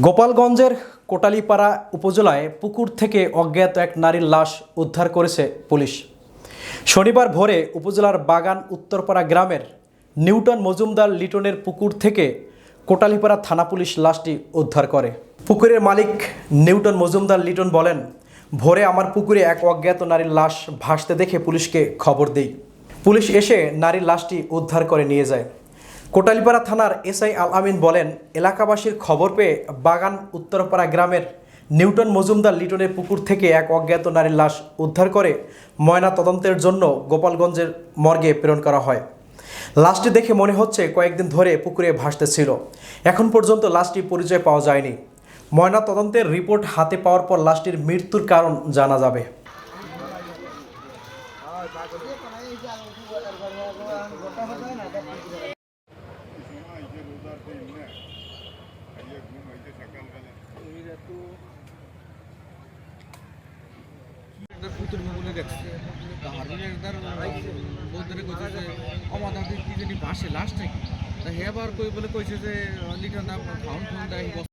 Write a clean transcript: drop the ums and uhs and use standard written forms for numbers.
গোপালগঞ্জের কোটালীপাড়া উপজেলায় পুকুর থেকে অজ্ঞাত এক নারীর লাশ উদ্ধার করেছে পুলিশ। শনিবার ভোরে উপজেলার বাগান উত্তরপাড়া গ্রামের নিউটন মজুমদার লিটনের পুকুর থেকে কোটালীপাড়া থানা পুলিশ লাশটি উদ্ধার করে। পুকুরের মালিক নিউটন মজুমদার লিটন বলেন, ভোরে আমার পুকুরে এক অজ্ঞাত নারীর লাশ ভাসতে দেখে পুলিশকে খবর দেই। পুলিশ এসে নারীর লাশটি উদ্ধার করে নিয়ে যায়। কোটালীপাড়া থানার এসআই আল আমিন বলেন, এলাকাবাসীর খবর পেয়ে বাগান উত্তরপাড়া গ্রামের নিউটন মজুমদার লিটনের পুকুর থেকে এক অজ্ঞাত নারীর লাশ উদ্ধার করে ময়না তদন্তের জন্য গোপালগঞ্জের মর্গে প্রেরণ করা হয়। লাশটি দেখে মনে হচ্ছে কয়েকদিন ধরে পুকুরে ভাসতেছিল। এখন পর্যন্ত লাশটির পরিচয় পাওয়া যায়নি। ময়না তদন্তের রিপোর্ট হাতে পাওয়ার পর লাশটির মৃত্যুর কারণ জানা যাবে। বাসে লাস্ট নাকি তা হেবার কই বলে কইছে যে লিটার নাম খাউন খাউন